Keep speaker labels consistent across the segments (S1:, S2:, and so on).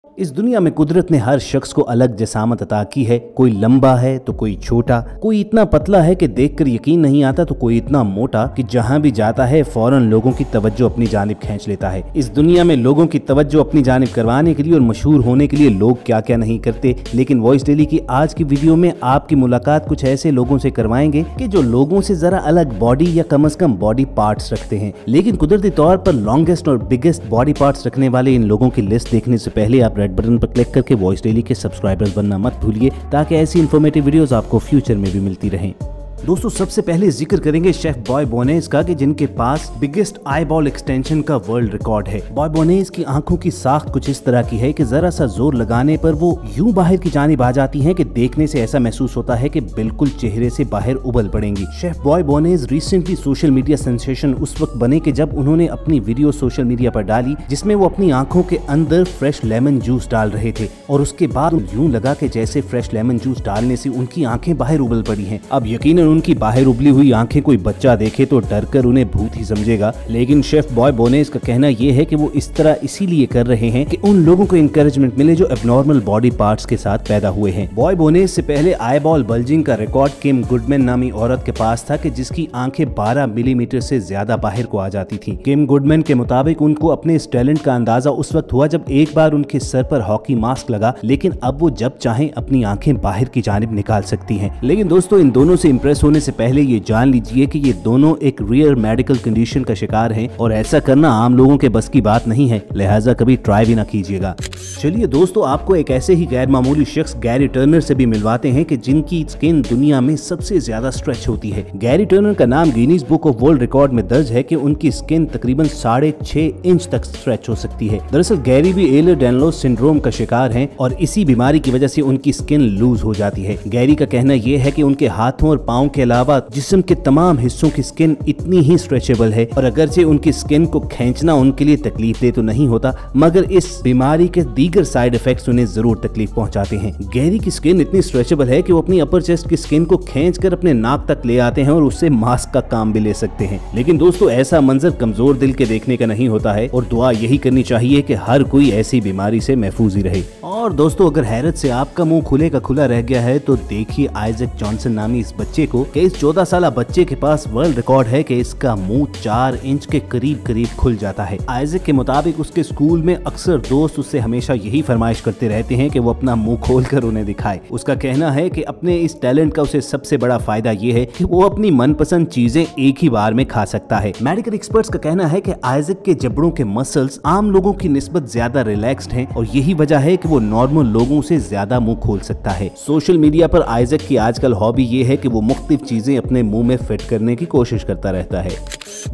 S1: इस दुनिया में कुदरत ने हर शख्स को अलग जसामत अता की है। कोई लंबा है तो कोई छोटा, कोई इतना पतला है कि देखकर यकीन नहीं आता तो कोई इतना मोटा कि जहां भी जाता है फौरन लोगों की तवज्जो अपनी जानिब खींच लेता है। इस दुनिया में लोगों की तवज्जो अपनी जानिब करवाने के लिए और मशहूर होने के लिए लोग क्या क्या नहीं करते, लेकिन वॉइस डेली की आज की वीडियो में आपकी मुलाकात कुछ ऐसे लोगों से करवाएंगे कि जो लोगों से जरा अलग बॉडी या कम से कम बॉडी पार्ट्स रखते हैं, लेकिन कुदरती तौर पर लॉन्गेस्ट और बिगेस्ट बॉडी पार्ट्स रखने वाले इन लोगों की लिस्ट देखने से पहले आप रेड बटन पर क्लिक करके वॉइस डेली के सब्सक्राइबर्स बनना मत भूलिए, ताकि ऐसी इन्फॉर्मेटिव वीडियोस आपको फ्यूचर में भी मिलती रहें। दोस्तों, सबसे पहले जिक्र करेंगे शेफ बॉय बोनेस का कि जिनके पास बिगेस्ट आई बॉल एक्सटेंशन का वर्ल्ड रिकॉर्ड है। बॉय बोनेस की आंखों की साख कुछ इस तरह की है कि जरा सा जोर लगाने पर वो यूं बाहर की जानिब आ जाती हैं कि देखने से ऐसा महसूस होता है कि बिल्कुल चेहरे से बाहर उबल पड़ेंगी। शेफ बॉय बोनेस रिसेंटली सोशल मीडिया सेंसेशन उस वक्त बने कि जब उन्होंने अपनी वीडियो सोशल मीडिया पर डाली जिसमें वो अपनी आंखों के अंदर फ्रेश लेमन जूस डाल रहे थे, और उसके बाद यूं लगा कि जैसे फ्रेश लेमन जूस डालने से उनकी आंखें बाहर उबल पड़ी हैं। अब यकीनन उनकी बाहर उबली हुई आंखें कोई बच्चा देखे तो डरकर उन्हें भूत ही समझेगा, लेकिन शेफ बॉय बोनेस का कहना यह है कि वो इस तरह इसीलिए कर रहे हैं कि उन लोगों को एनकरेजमेंट मिले जो एबनॉर्मल बॉडी पार्ट्स के साथ पैदा हुए हैं। बॉय बोनेस से पहले आई बॉल बल्जिंग का रिकॉर्ड किम गुडमैन नामी औरत के पास था कि जिसकी आंखें 12 मिलीमीटर से ज्यादा बाहर को आ जाती थी। किम गुडमैन के मुताबिक उनको अपने इस टैलेंट का अंदाजा उस वक्त हुआ जब एक बार उनके सर पर हॉकी मास्क लगा, लेकिन अब वो जब चाहें अपनी आंखें बाहर की जानिब निकाल सकती हैं। लेकिन दोस्तों, इन दोनों से इंप्रेस होने से पहले ये जान लीजिए कि ये दोनों एक रियर मेडिकल कंडीशन का शिकार हैं और ऐसा करना आम लोगों के बस की बात नहीं है, लिहाजा कभी ट्राई भी ना कीजिएगा। चलिए दोस्तों, आपको एक ऐसे ही गैर मामूली शख्स गैरी टर्नर से भी मिलवाते हैं कि जिनकी स्किन दुनिया में सबसे ज्यादा स्ट्रेच होती है। गैरी टर्नर का नाम Guinness book of world record में दर्ज है कि उनकी स्किन तकरीबन 6.5 इंच तक स्ट्रेच हो सकती है। दरअसल गैरी भी एलर-डैनियल्स सिंड्रोम का शिकार हैं और इसी बीमारी की वजह से उनकी स्किन लूज हो जाती है। गैरी का कहना यह है कि उनके हाथों और पाँव के अलावा जिस्म के तमाम हिस्सों की स्किन इतनी ही स्ट्रेचेबल है, और अगरचे उनकी स्किन को खींचना उनके लिए तकलीफ दे तो नहीं होता, मगर इस बीमारी के दीगर साइड इफेक्ट्स उन्हें जरूर तकलीफ पहुंचाते हैं। गैरी की स्किन इतनी स्ट्रेचेबल है कि वो अपनी अपर चेस्ट की स्किन को खींचकर अपने नाक तक ले आते हैं और उससे मास्क का काम भी ले सकते हैं। लेकिन दोस्तों, ऐसा मंजर कमजोर दिल के देखने का नहीं होता है और दुआ यही करनी चाहिए कि हर कोई ऐसी बीमारी से महफूज ही रहे। और दोस्तों, अगर हैरत से आपका मुंह खुले का खुला रह गया है तो देखिए आइजक जॉनसन नामी इस बच्चे को कि इस 14 साल बच्चे के पास वर्ल्ड रिकॉर्ड है कि इसका मुंह 4 इंच के करीब करीब खुल जाता है। आइजक के मुताबिक उसके स्कूल में अक्सर दोस्त उससे हमेशा यही फरमाइश करते रहते हैं कि वो अपना मुंह खोलकर उन्हें दिखाए। उसका कहना है कि अपने इस टैलेंट का उसे सबसे बड़ा फायदा ये है कि वो अपनी मनपसंद चीजें एक ही बार में खा सकता है। मेडिकल एक्सपर्ट्स का कहना है कि आइजक के जबड़ों के मसल्स आम लोगों की निस्बत ज्यादा रिलैक्स्ड हैं और यही वजह है कि वो नॉर्मल लोगों से ज्यादा मुंह खोल सकता है। सोशल मीडिया पर आइजक की आजकल हॉबी ये है कि वो मुख्तलिफ चीजें अपने मुंह में फिट करने की कोशिश करता रहता है।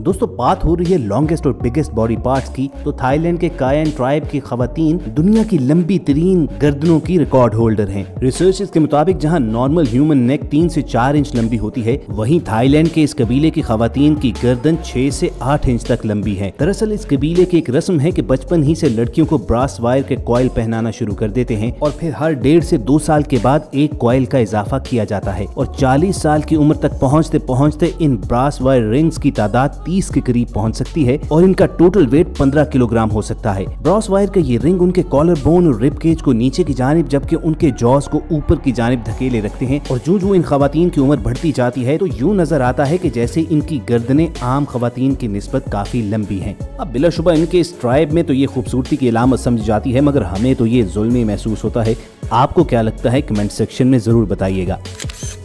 S1: दोस्तों, बात हो रही है लॉन्गेस्ट और बिगेस्ट बॉडी पार्ट्स की, तो थाईलैंड के कायन ट्राइब की खवातीन दुनिया की लंबी तरीन गर्दनों की रिकॉर्ड होल्डर हैं। रिसर्चर्स के मुताबिक जहां नॉर्मल ह्यूमन नेक 3 से 4 इंच लंबी होती है, वहीं थाईलैंड के इस कबीले की खवातीन की गर्दन 6 से 8 इंच तक लंबी है। दरअसल इस कबीले की एक रस्म है कि बचपन ही से लड़कियों को ब्रास वायर के कॉइल पहनाना शुरू कर देते हैं और फिर हर 1.5 से 2 साल के बाद एक कॉइल का इजाफा किया जाता है और 40 साल की उम्र तक पहुँचते पहुँचते इन ब्रास वायर रिंग्स की तादाद 30 के करीब पहुंच सकती है और इनका टोटल वेट 15 किलोग्राम हो सकता है। ब्रास वायर का ये रिंग उनके कॉलर बोन और रिब केज को नीचे की जानिब जबकि उनके जॉस को ऊपर की जानिब धकेले रखते हैं और जो इन खवातीन की उम्र बढ़ती जाती है तो यूं नजर आता है कि जैसे इनकी गर्दनें आम खवातीन की निस्बत काफी लंबी हैं। अब बिलाशुबा इनके इस ट्राइब में तो ये खूबसूरती की अलामत समझी जाती है, मगर हमें तो ये जुल्मी महसूस होता है। आपको क्या लगता है कमेंट सेक्शन में जरूर बताइएगा।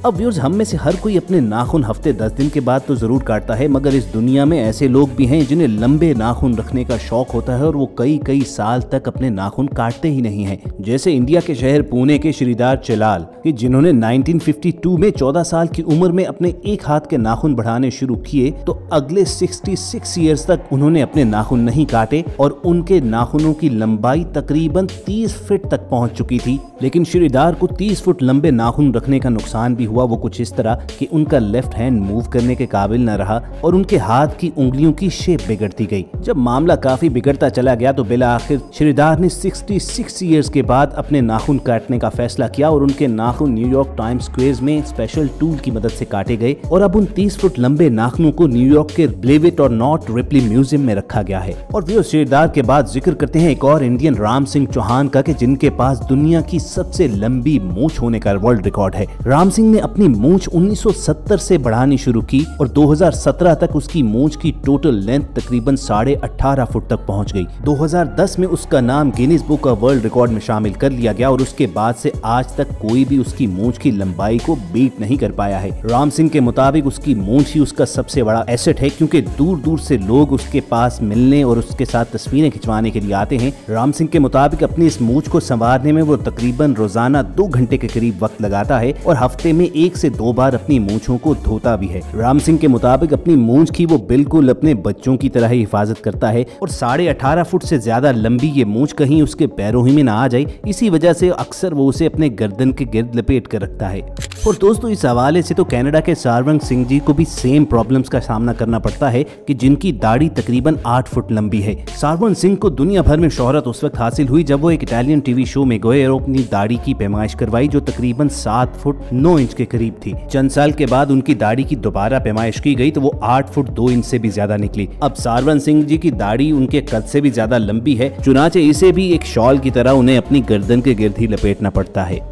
S1: अब व्यूअर्स, हम में से हर कोई अपने नाखून हफ्ते 10 दिन के बाद तो जरूर काटता है, मगर इस दुनिया में ऐसे लोग भी हैं जिन्हें लंबे नाखून रखने का शौक होता है और वो कई साल तक अपने नाखून काटते ही नहीं हैं। जैसे इंडिया के शहर पुणे के श्रीदार चलाल कि जिन्होंने 1952 में 14 साल की उम्र में अपने एक हाथ के नाखून बढ़ाने शुरू किए तो अगले 66 ईयर्स तक उन्होंने अपने नाखून नहीं काटे और उनके नाखूनों की लंबाई तकरीबन 30 फीट तक पहुंच चुकी थी लेकिन श्रीदार को 30 फुट लंबे नाखून रखने का नुकसान भी हुआ। वो कुछ इस तरह कि उनका लेफ्ट हैंड मूव करने के काबिल न रहा और उनके हाथ की उंगलियों की शेप बिगड़ती गई। जब मामला काफी बिगड़ता चला गया तो बिला आखिर श्रीदार ने 66 ईयर्स के बाद अपने नाखून काटने का फैसला किया और उनके नाखून न्यूयॉर्क टाइम्स स्क्वेयर में स्पेशल टूल की मदद से काटे गए और अब उन 30 फुट लंबे नाखूनों को न्यूयॉर्क के ब्लेविट और नॉट रिपली म्यूजियम में रखा गया है। और वे श्रीदार के बाद जिक्र करते हैं एक और इंडियन राम सिंह चौहान का कि जिनके पास दुनिया की सबसे लंबी मूंछ होने का वर्ल्ड रिकॉर्ड है। राम सिंह ने अपनी मूंछ 1970 से बढ़ानी शुरू की और 2017 तक उसकी मूंछ की टोटल लेंथ तकरीबन 18.5 फुट तक पहुंच गई। 2010 में उसका नाम Guinness book of world record में शामिल कर लिया गया और उसके बाद से आज तक कोई भी उसकी मूंछ की लंबाई को बीट नहीं कर पाया है। राम सिंह के मुताबिक उसकी मूंछ ही उसका सबसे बड़ा एसेट है, क्योंकि दूर दूर से लोग उसके पास मिलने और उसके साथ तस्वीरें खिंचवाने के लिए आते हैं। राम सिंह के मुताबिक अपनी इस मूंछ को संवारने में वो तकरीबन रोजाना 2 घंटे के करीब वक्त लगाता है और हफ्ते में 1 से 2 बार अपनी मूंछों को धोता भी है। राम सिंह के मुताबिक अपनी मूंछ की वो बिल्कुल अपने बच्चों की तरह ही हिफाजत करता है और 18.5 फुट से ज्यादा लंबी ये मूंछ कहीं उसके पैरों ही में ना आ जाए, इसी वजह से अक्सर वो उसे अपने गर्दन के गिर्द लपेट कर रखता है। और दोस्तों इस हवाले से तो कनाडा के सारवंग सिंह जी को भी सेम प्रॉब्लम्स का सामना करना पड़ता है कि जिनकी दाढ़ी तकरीबन 8 फुट लंबी है। सारवंग सिंह को दुनिया भर में शोहरत उस वक्त हासिल हुई जब वो एक इटालियन टीवी शो में गए और अपनी दाढ़ी की पैमाइश करवाई जो तकरीबन 7 फुट 9 इंच के करीब थी। चंद साल के बाद उनकी दाढ़ी की दोबारा पैमाइश की गई तो वो 8 फुट 2 इंच से भी ज्यादा निकली। अब सारवंग सिंह जी की दाढ़ी उनके कद से भी ज्यादा लंबी है, चुनाचे इसे भी एक शॉल की तरह उन्हें अपनी गर्दन के गिर्द ही लपेटना पड़ता है।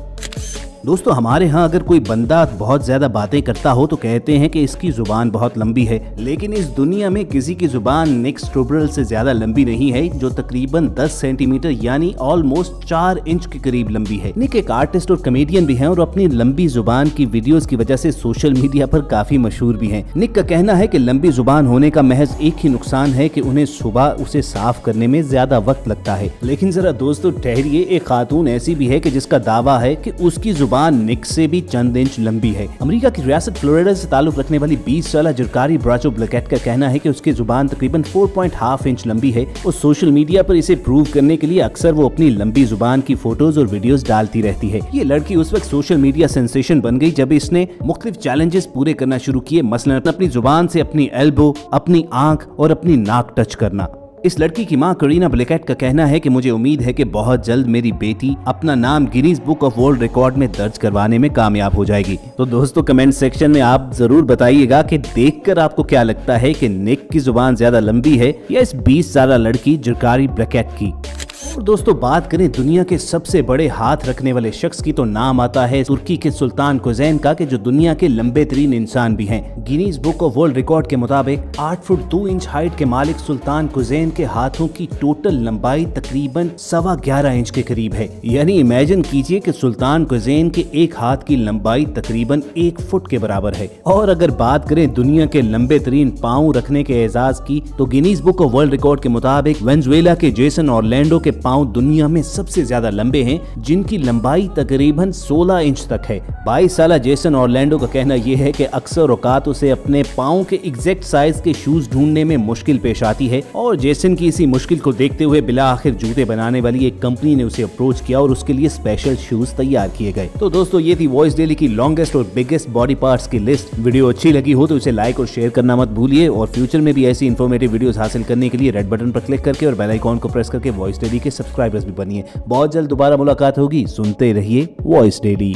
S1: दोस्तों हमारे यहाँ अगर कोई बंदा बहुत ज्यादा बातें करता हो तो कहते हैं कि इसकी जुबान बहुत लंबी है, लेकिन इस दुनिया में किसी की जुबान निक स्ट्रोबरल से ज्यादा लंबी नहीं है जो तकरीबन 10 सेंटीमीटर यानी ऑलमोस्ट 4 इंच के करीब लंबी है। निक एक आर्टिस्ट और कॉमेडियन भी हैं और अपनी लंबी जुबान की वीडियोस की वजह से सोशल मीडिया पर काफी मशहूर भी हैं। निक का कहना है कि लंबी जुबान होने का महज एक ही नुकसान है कि उन्हें सुबह उसे साफ करने में ज्यादा वक्त लगता है। लेकिन जरा दोस्तों ठहरिए, एक खातून ऐसी भी है कि जिसका दावा है कि उसकी जुबान निक से भी चंद इंच लंबी है। अमेरिका की रियासत फ्लोरिडा से ताल्लुक रखने वाली 20 साल जरकारी ब्राचो ब्लैकेट का कहना है कि उसकी जुबान तकरीबन 4.5 इंच लंबी है और सोशल मीडिया पर इसे प्रूव करने के लिए अक्सर वो अपनी लंबी जुबान की फोटोज और वीडियोस डालती रहती है। ये लड़की उस वक्त सोशल मीडिया सेंसेशन बन गई जब इसने मुख्तलिफ चैलेंजेस पूरे करना शुरू किए, मसलन अपनी जुबान से अपनी एल्बो, अपनी आंख और अपनी नाक टच करना। इस लड़की की मां करीना ब्लैकेट का कहना है कि मुझे उम्मीद है कि बहुत जल्द मेरी बेटी अपना नाम Guinness book of world record में दर्ज करवाने में कामयाब हो जाएगी। तो दोस्तों कमेंट सेक्शन में आप जरूर बताइएगा कि देखकर आपको क्या लगता है कि निक की जुबान ज्यादा लंबी है या इस 20 साल लड़की जरकारी ब्लैकेट की। और दोस्तों बात करें दुनिया के सबसे बड़े हाथ रखने वाले शख्स की तो नाम आता है तुर्की के सुल्तान कुजैन का, कि जो दुनिया के लंबे तरीन इंसान भी हैं। Guinness book of world record के मुताबिक 8 फुट 2 इंच हाइट के मालिक सुल्तान कुजैन के हाथों की टोटल लंबाई तकरीबन 11.25 इंच के करीब है। यानी इमेजिन कीजिए कि सुल्तान कुजैन के एक हाथ की लंबाई तकरीबन 1 फुट के बराबर है। और अगर बात करें दुनिया के लंबे तरीन पाँव रखने के एजाज की तो Guinness book of world record के मुताबिक वेनेजुएला के जेसन ऑरलैंडो के पाँव दुनिया में सबसे ज्यादा लंबे हैं, जिनकी लंबाई तकरीबन 16 इंच तक है। 22 साल जेसन ऑरलैंडो का कहना यह है कि अक्सर औकात उसे अपने पाँव के एग्जैक्ट साइज के शूज ढूंढने में मुश्किल पेश आती है और जेसन की इसी मुश्किल को देखते हुए बिला आखिर जूते बनाने वाली एक कंपनी ने उसे अप्रोच किया और उसके लिए स्पेशल शूज तैयार किए गए। तो दोस्तों ये थी वॉइस डेली की लॉन्गेस्ट और बिगेस्ट बॉडी पार्ट्स की लिस्ट। वीडियो अच्छी लगी हो तो उसे लाइक और शेयर करना मत भूलिए और फ्यूचर में भी ऐसी इन्फॉर्मेटिव वीडियोस हासिल करने के लिए रेड बटन पर क्लिक करके और बेल आइकॉन को प्रेस करके वॉइस डेली के सब्सक्राइबर्स भी बनिए। बहुत जल्द दोबारा मुलाकात होगी। सुनते रहिए वॉइस डेली।